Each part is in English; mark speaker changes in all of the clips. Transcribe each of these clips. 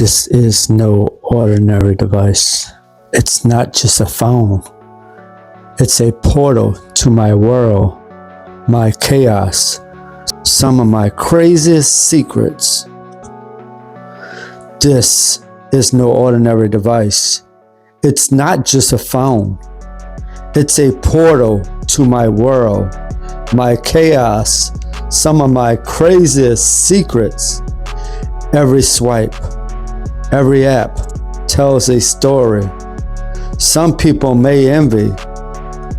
Speaker 1: This is no ordinary device. It's not just a phone. It's a portal to my world, my chaos, some of my craziest secrets. This is no ordinary device. It's not just a phone. It's a portal to my world, my chaos, some of my craziest secrets. Every swipe, every app tells a story. Some people may envy,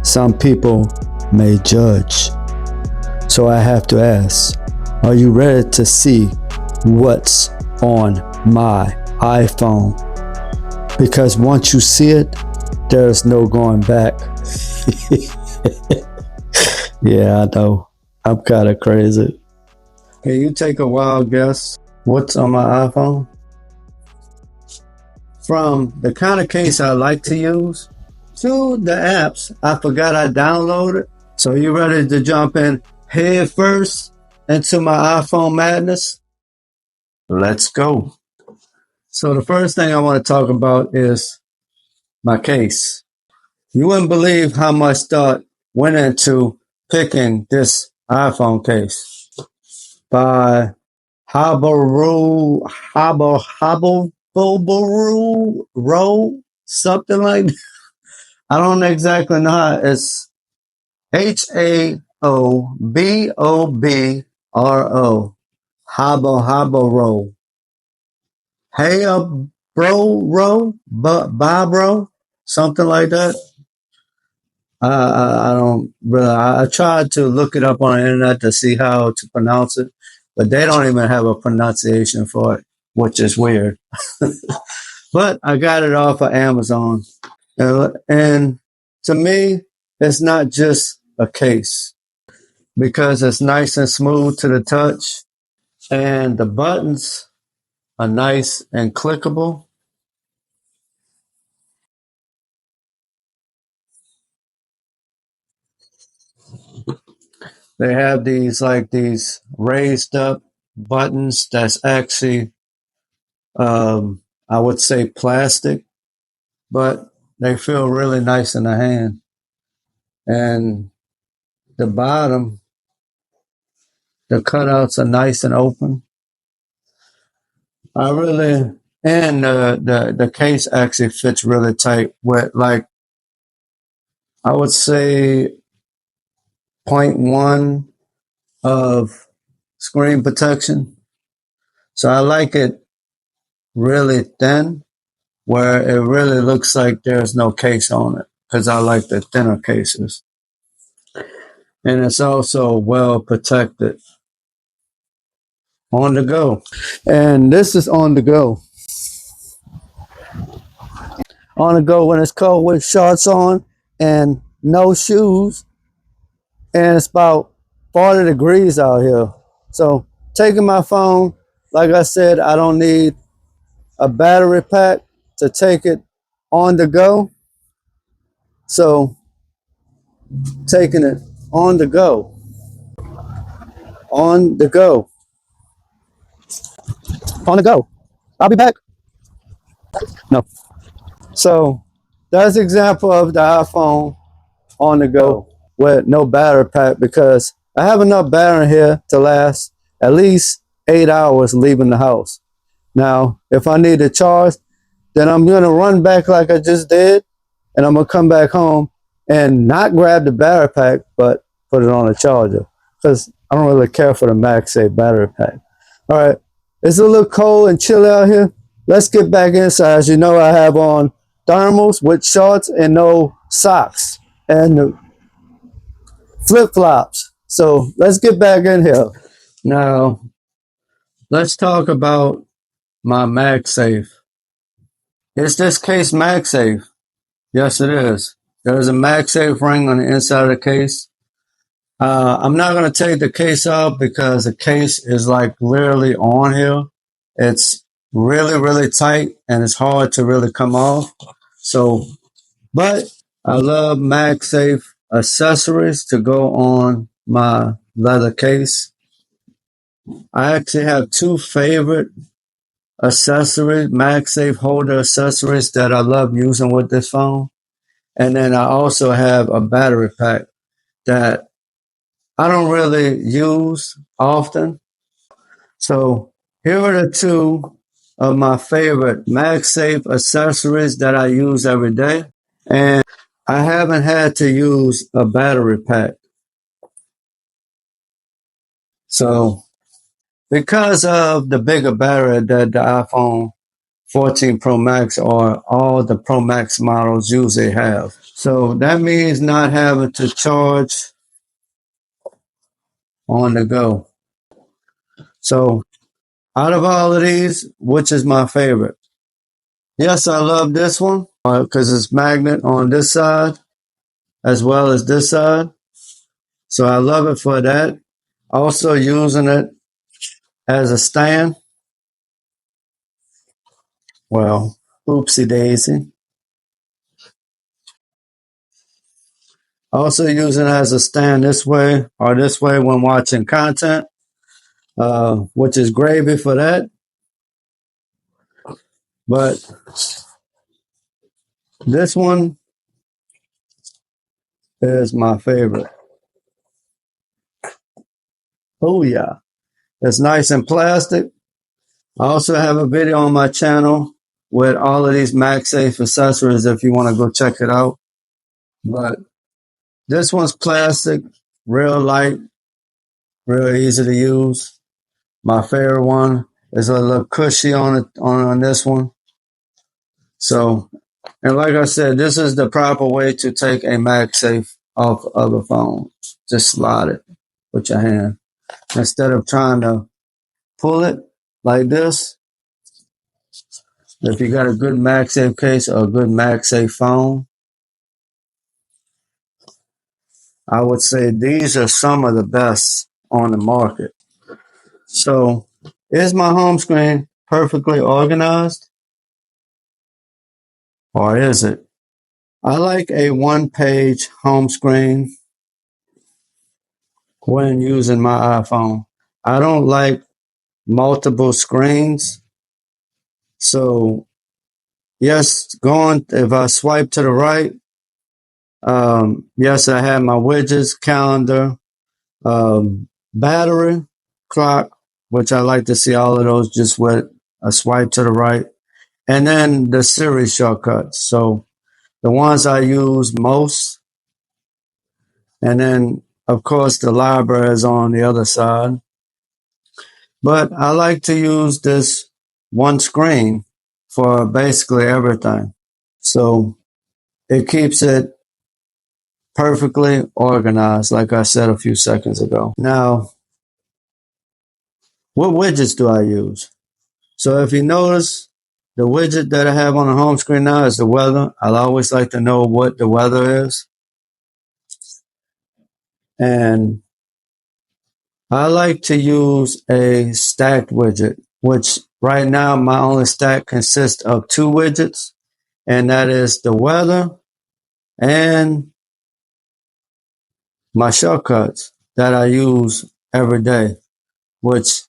Speaker 1: some people may judge. So I have to ask, are you ready to see what's on my iPhone? Because once you see it, there's no going back. Yeah, I know. I'm kind of crazy. Can you take a wild guess what's on my iPhone? From the kind of case I like to use to the apps I forgot I downloaded. So you ready to jump in head first into my iPhone madness? Let's go. So the first thing I want to talk about is my case. You wouldn't believe how much thought went into picking this iPhone case by Hobble, something like that. I don't exactly know how it's HAOBOBRO. Hobble. Hey, bro, something like that. I don't really. I tried to look it up on the internet to see how to pronounce it, but they don't even have a pronunciation for it, which is weird. But I got it off of Amazon. And to me, it's not just a case because it's nice and smooth to the touch, and the buttons are nice and clickable. They have these raised up buttons that's actually, I would say plastic, but they feel really nice in the hand. And the bottom, the cutouts are nice and open. And the case actually fits really tight with I would say zero point 0.1 of screen protection. So I like it really thin where it really looks like there's no case on it because I like the thinner cases. And it's also well protected. On the go. And this is on the go. On the go when it's cold with shorts on and no shoes. And it's about 40 degrees out here. So taking my phone, like I said, I don't need a battery pack to take it on the go. So taking it on the go. On the go. On the go. I'll be back. No. So that's an example of the iPhone on the go with no battery pack because I have enough battery here to last at least 8 hours leaving the house. Now, if I need to charge, then I'm going to run back like I just did, and I'm going to come back home and not grab the battery pack, but put it on a charger because I don't really care for the MagSafe battery pack. All right, it's a little cold and chilly out here. Let's get back inside. As you know, I have on thermals with shorts and no socks and flip-flops. So let's get back in here. Now, let's talk about my MagSafe. Is this case MagSafe? Yes, it is. There is a MagSafe ring on the inside of the case. I'm not going to take the case off because the case is literally on here. It's really, really tight and it's hard to really come off. So, but I love MagSafe accessories to go on my leather case. I actually have two favorite accessories, MagSafe holder accessories that I love using with this phone. And then I also have a battery pack that I don't really use often. So here are the two of my favorite MagSafe accessories that I use every day. And I haven't had to use a battery pack. So because of the bigger battery that the iPhone 14 Pro Max or all the Pro Max models usually have. So that means not having to charge on the go. So out of all of these, which is my favorite? Yes, I love this one because it's magnet on this side as well as this side. So I love it for that. Also using it as a stand. Well, oopsie daisy. Also using it as a stand this way or this way when watching content, which is gravy for that. But this one is my favorite. Oh yeah. It's nice and plastic. I also have a video on my channel with all of these MagSafe accessories if you want to go check it out. But this one's plastic, real light, real easy to use. My favorite one is a little cushy on it on this one. So, and like I said, this is the proper way to take a MagSafe off of a phone. Just slide it with your hand instead of trying to pull it like this. If you got a good MagSafe case or a good MagSafe phone, I would say these are some of the best on the market. So, is my home screen perfectly organized? Or is it? I like a one-page home screen when using my iPhone. I don't like multiple screens. So, yes, if I swipe to the right, yes, I have my widgets, calendar, battery, clock, which I like to see all of those just with a swipe to the right. And then the Siri shortcuts. So the ones I use most. And then, of course, the library is on the other side. But I like to use this one screen for basically everything. So it keeps it perfectly organized, like I said a few seconds ago. Now, what widgets do I use? So if you notice, the widget that I have on the home screen now is the weather. I'll always like to know what the weather is. And I like to use a stacked widget, which right now my only stack consists of two widgets, and that is the weather and my shortcuts that I use every day, which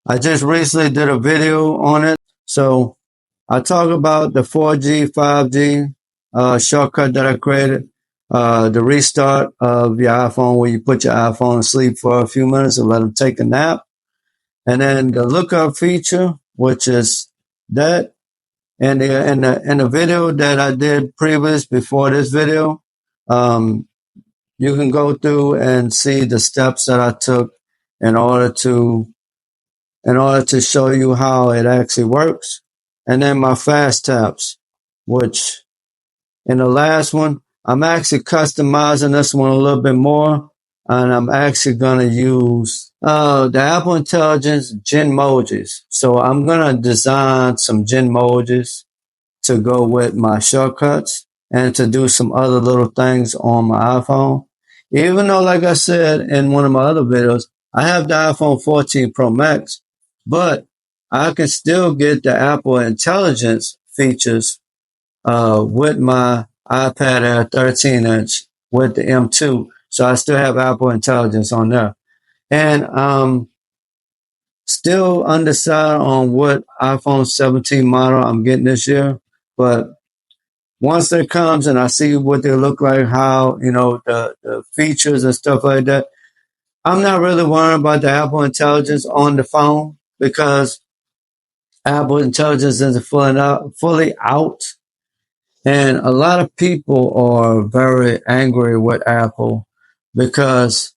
Speaker 1: I just recently did a video on it. So I talk about the 4G, 5G shortcut that I created, the restart of your iPhone where you put your iPhone to sleep for a few minutes and let them take a nap. And then the lookup feature, which is that. And in the video that I did previous before this video, you can go through and see the steps that I took in order to show you how it actually works. And then my fast taps, which in the last one, I'm actually customizing this one a little bit more. And I'm actually going to use the Apple Intelligence Genmojis. So I'm going to design some Genmojis to go with my shortcuts and to do some other little things on my iPhone. Even though, like I said in one of my other videos, I have the iPhone 14 Pro Max, but I can still get the Apple Intelligence features with my iPad Air 13-inch with the M2. So I still have Apple Intelligence on there. And Still undecided on what iPhone 17 model I'm getting this year, but once it comes and I see what they look like, how, the features and stuff like that, I'm not really worried about the Apple Intelligence on the phone because Apple Intelligence isn't fully out. And a lot of people are very angry with Apple because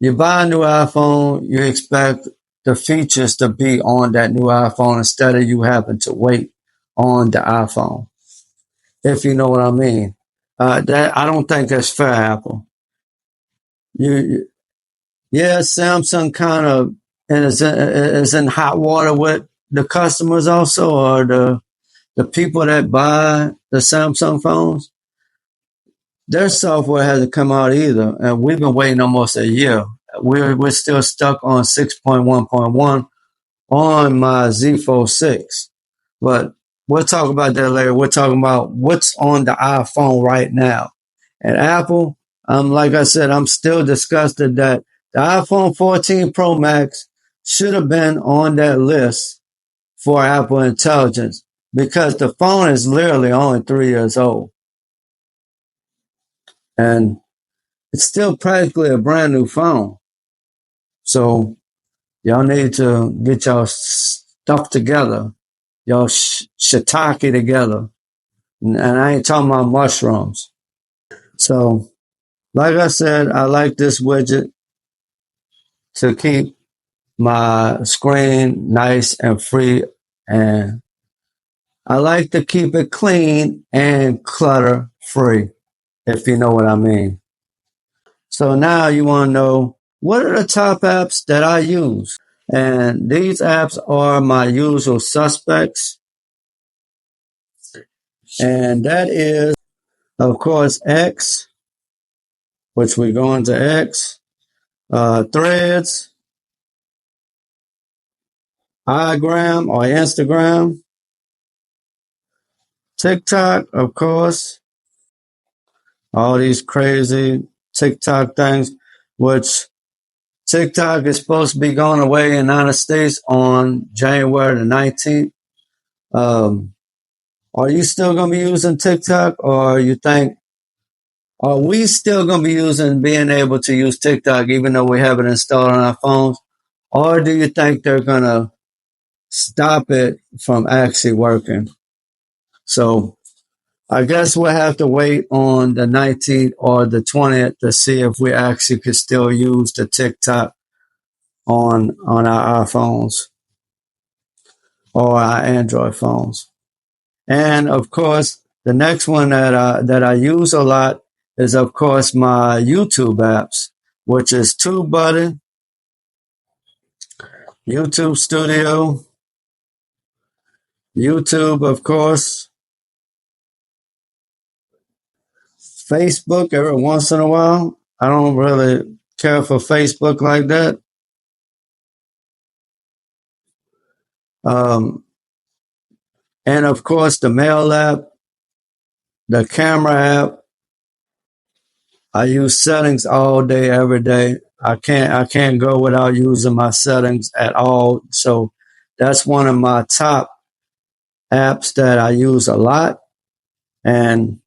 Speaker 1: you buy a new iPhone, you expect the features to be on that new iPhone instead of you having to wait on the iPhone, if you know what I mean. That I don't think that's fair, Apple. You, yeah, Samsung kind of and is in hot water with the customers also, or the people that buy the Samsung phones. Their software hasn't come out either, and we've been waiting almost a year. We're still stuck on 6.1.1 on my Z Fold 6, but we'll talk about that later. We're talking about what's on the iPhone right now. And Apple, like I said, I'm still disgusted that the iPhone 14 Pro Max should have been on that list for Apple Intelligence because the phone is literally only 3 years old. And it's still practically a brand new phone. So y'all need to get y'all stuff together, y'all shiitake together. And I ain't talking about mushrooms. So, like I said, I like this widget to keep my screen nice and free. And I like to keep it clean and clutter free, if you know what I mean. So now you want to know what are the top apps that I use? And these apps are my usual suspects. And that is, of course, X, which we go into X, Threads, iGram or Instagram, TikTok, of course, all these crazy TikTok things, which TikTok is supposed to be going away in the United States on January the 19th. Are you still going to be using TikTok, or you think, are we still going to be being able to use TikTok even though we have it installed on our phones? Or do you think they're going to stop it from actually working? So I guess we'll have to wait on the 19th or the 20th to see if we actually could still use the TikTok on our iPhones or our Android phones. And of course, the next one that I use a lot is, of course, my YouTube apps, which is TubeBuddy, YouTube Studio, YouTube, of course, Facebook every once in a while. I don't really care for Facebook like that. Um, and of course, the mail app, the camera app. I use settings all day, every day. I can't go without using my settings at all. So that's one of my top apps that I use a lot. And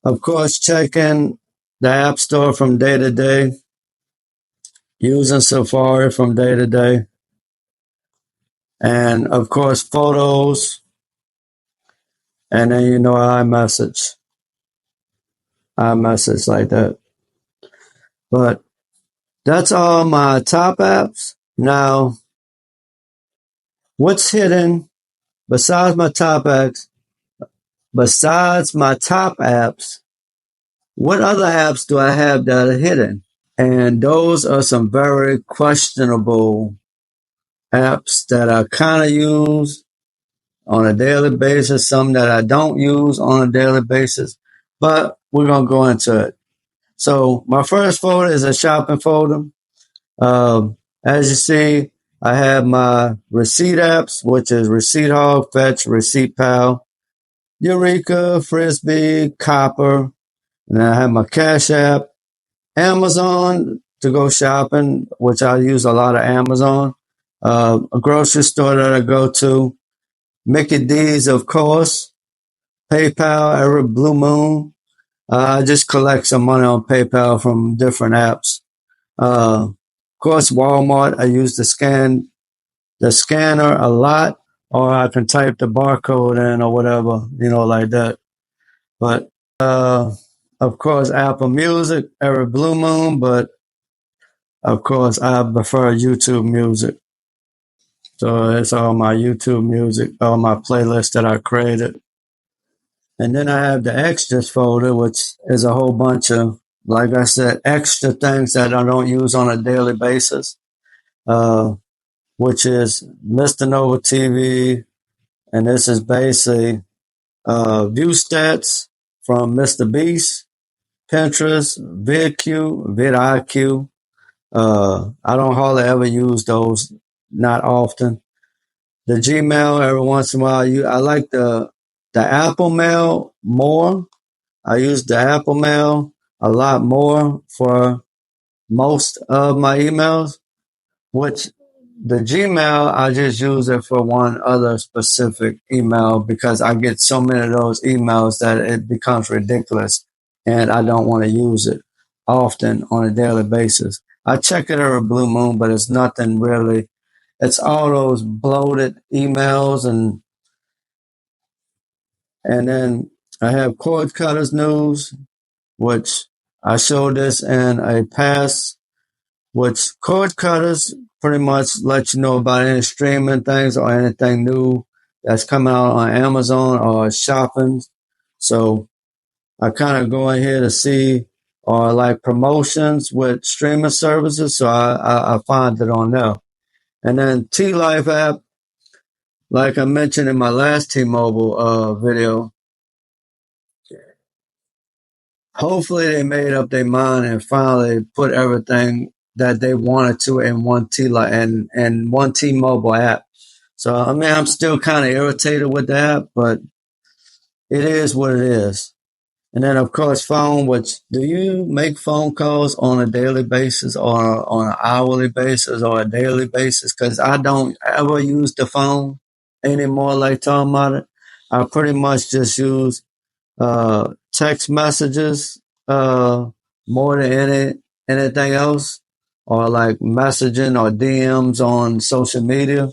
Speaker 1: of course, checking the App Store from day to day, using Safari from day to day. And of course, photos. And then, iMessage like that. But that's all my top apps. Now, what's hidden besides my top apps? Besides my top apps, what other apps do I have that are hidden? And those are some very questionable apps that I kind of use on a daily basis, some that I don't use on a daily basis, but we're going to go into it. So my first folder is a shopping folder. As you see, I have my receipt apps, which is Receipt Hog, Fetch, Receipt Pal, Eureka, Frisbee, Copper, and then I have my Cash App, Amazon to go shopping, which I use a lot of Amazon. a grocery store that I go to, Mickey D's, of course, PayPal, every blue moon. I just collect some money on PayPal from different apps. Of course, Walmart. I use the scanner a lot, or I can type the barcode in or whatever, like that. But of course, Apple Music every blue moon. But of course, I prefer YouTube Music. So it's all my YouTube music, all my playlists that I created. And then I have the extras folder, which is a whole bunch of, like I said, extra things that I don't use on a daily basis, uh, which is Mr. Nova TV. And this is basically view stats from Mr. Beast, Pinterest, VidQ, vidIQ. I don't hardly ever use those, not often. The Gmail every once in a while. I like the Apple Mail more. I use the Apple Mail a lot more for most of my emails, which the Gmail, I just use it for one other specific email because I get so many of those emails that it becomes ridiculous and I don't want to use it often on a daily basis. I check it every blue moon, but it's nothing really. It's all those bloated emails and then I have cord cutters news, which I showed this in a past, which cord cutters pretty much let you know about any streaming things or anything new that's coming out on Amazon or shopping. So I kind of go in here to see or like promotions with streaming services. So I find it on there. And then T Life app, like I mentioned in my last T-Mobile video, hopefully they made up their mind and finally put everything that they wanted to in one one T-Mobile app. So I mean, I'm still kind of irritated with the app, but it is what it is. And then of course, phone. Which do you make phone calls on a daily basis or on an hourly basis or a daily basis? Because I don't ever use the phone anymore. Like talking about it, I pretty much just use text messages more than anything else, or like messaging or DMs on social media.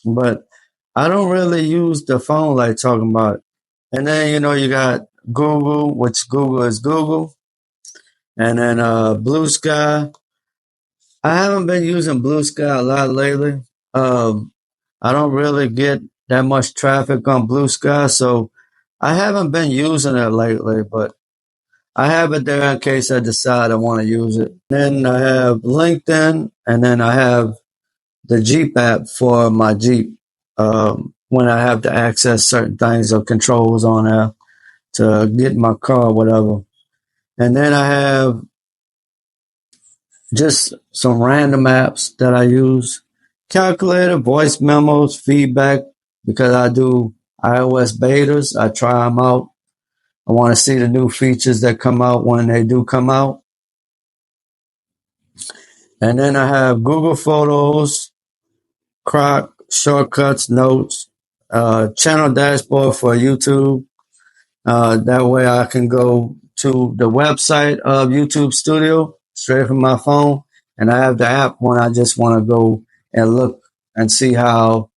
Speaker 1: But I don't really use the phone like talking about it. And then you got Google, which Google is Google, and then Blue Sky. I haven't been using Blue Sky a lot lately. I don't really get that much traffic on Blue Sky, so I haven't been using it lately, but I have it there in case I decide I want to use it. Then I have LinkedIn, and then I have the Jeep app for my Jeep when I have to access certain things or controls on there to get my car, whatever. And then I have just some random apps that I use. Calculator, voice memos, feedback, because I do iOS betas. I try them out. I want to see the new features that come out when they do come out. And then I have Google Photos, Croc, Shortcuts, Notes, channel dashboard for YouTube. That way I can go to the website of YouTube Studio straight from my phone. And I have the app when I just want to go and look and see how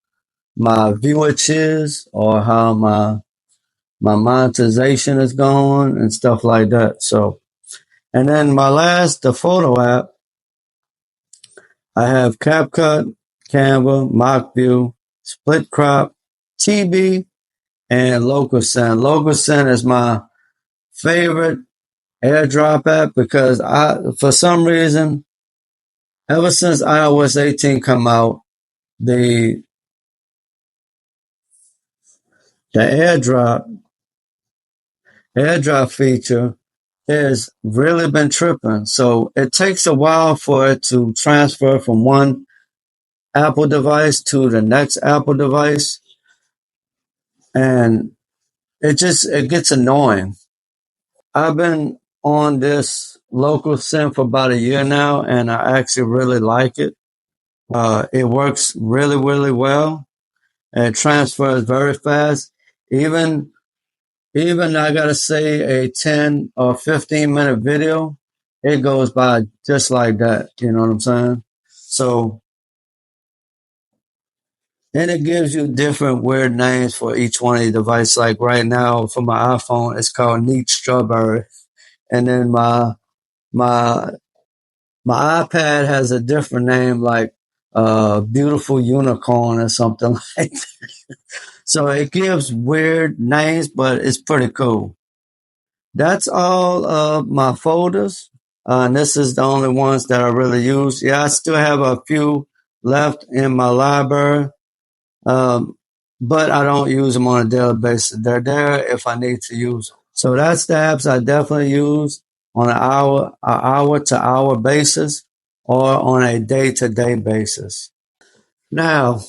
Speaker 1: my viewage is or how my monetization is going and stuff like that. So, and then the photo app, I have CapCut, Canva, MockView, Split Crop, TB, and LocalSend. LocalSend is my favorite AirDrop app because for some reason, ever since iOS 18 come out, the the AirDrop feature has really been tripping. So it takes a while for it to transfer from one Apple device to the next Apple device. And it gets annoying. I've been on this local sim for about a year now, and I actually really like it. It works really, really well. And it transfers very fast. Even even I gotta say a 10 or 15-minute video, it goes by just like that. You know what I'm saying? So and it gives you different weird names for each one of the devices. Like right now for my iPhone, it's called Neat Strawberry. And then my my iPad has a different name like Beautiful Unicorn or something like that. So it gives weird names, but it's pretty cool. That's all of my folders. And this is the only ones that I really use. Yeah, I still have a few left in my library, um, but I don't use them on a daily basis. They're there if I need to use them. So that's the apps I definitely use on an hour to hour basis or on a day to day basis. Now,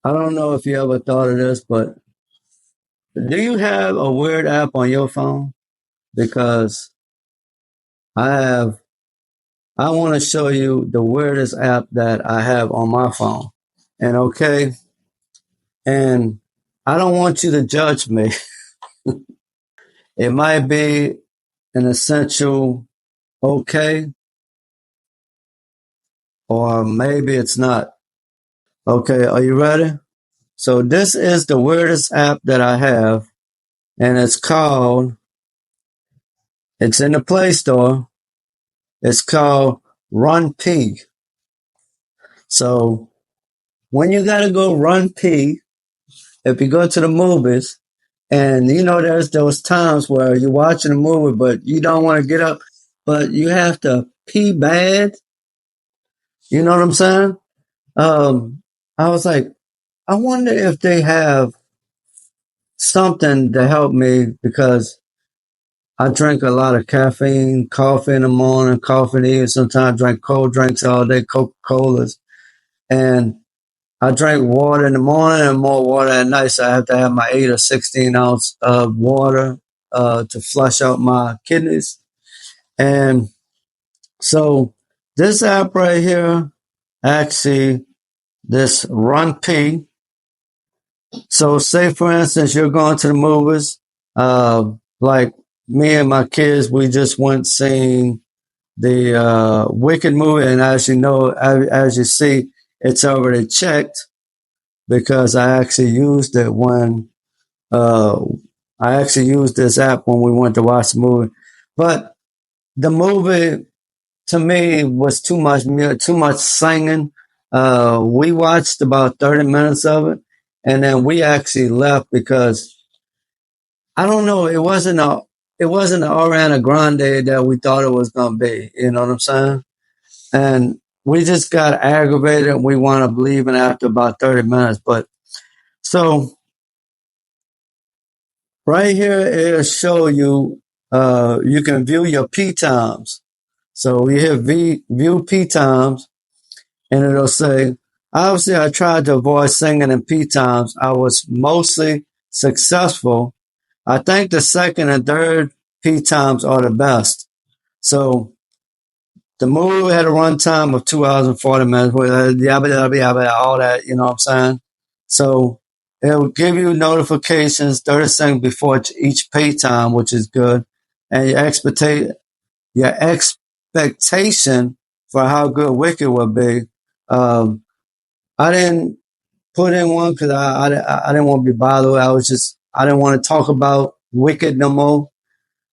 Speaker 1: I don't know if you ever thought of this, but do you have a weird app on your phone? Because I have, I want to show you the weirdest app that I have on my phone. And okay, and I don't want you to judge me. It might be an essential okay, or maybe it's not. Okay, are you ready? So this is the weirdest app that I have, and it's in the Play Store. It's called Run P. So when you gotta go run P, if you go to the movies, and you know there's those times where you're watching a movie, but you don't want to get up, but you have to pee bad. You know what I'm saying? I was like, I wonder if they have something to help me because I drink a lot of caffeine, coffee in the morning, coffee in the evening. Sometimes I drink cold drinks all day, Coca-Colas. And I drink water in the morning and more water at night. So I have to have my 8 or 16 ounce of water to flush out my kidneys. And so this app right here, actually, this Run P. So say for instance, you're going to the movies, like me and my kids, we just went seeing the Wicked movie, and as you know, as you see, it's already checked because I actually used it when uh, I actually used this app when we went to watch the movie. But the movie to me was too much singing. We watched about 30 minutes of it, and then we actually left because I don't know. It wasn't the Ariana Grande that we thought it was gonna be. You know what I'm saying? And we just got aggravated and we wound up leaving after about 30 minutes. But so right here, it'll show you, you can view your P times. So we hit view P times and it'll say, obviously I tried to avoid singing in P times. I was mostly successful. I think the second and third P times are the best. So the movie had a runtime of 2 hours and 40 minutes, yabba, yabba, yabba, all that, you know what I'm saying? So it will give you notifications 30 seconds before each pay time, which is good. And your expectation for how good Wicked will be. Um, I didn't put in one because I didn't want to be bothered. I didn't want to talk about Wicked no more.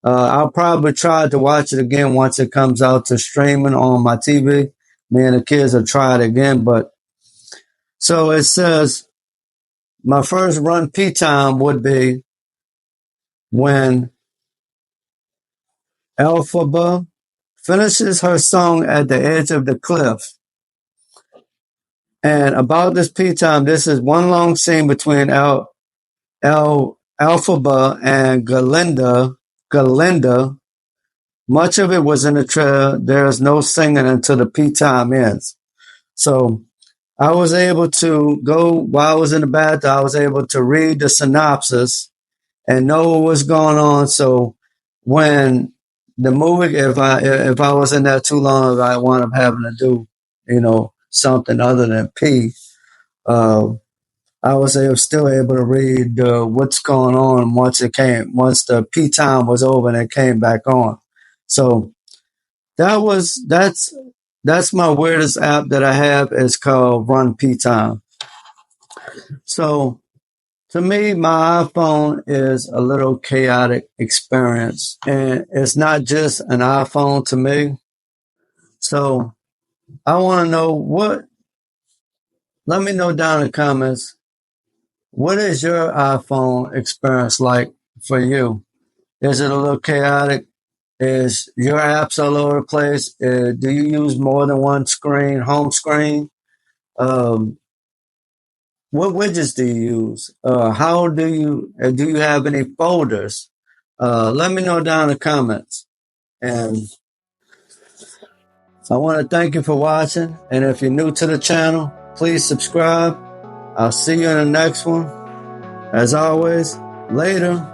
Speaker 1: I'll probably try to watch it again once it comes out to streaming on my TV. Me and the kids will try it again. But so it says my first run P time would be when Elphaba finishes her song at the edge of the cliff. And about this P time, this is one long scene between Elphaba and Galinda. Much of it was in the trailer. There is no singing until the P time ends. So I was able to go while I was in the bathroom. I was able to read the synopsis and know what was going on. So when the movie, if I was in there too long, I wound up having to do something other than P, uh, I was still able to read what's going on once the P time was over and it came back on. So that's my weirdest app that I have. Is called Run P Time. So to me, my iPhone is a little chaotic experience, and it's not just an iPhone to me. So I want to know let me know down in the comments, what is your iPhone experience like for you? Is it a little chaotic? Is your apps all over the place? Do you use more than one screen, home screen? Um, what widgets do you use? How do you have any folders? Let me know down in the comments. And I want to thank you for watching. And if you're new to the channel, please subscribe. I'll see you in the next one. As always, later.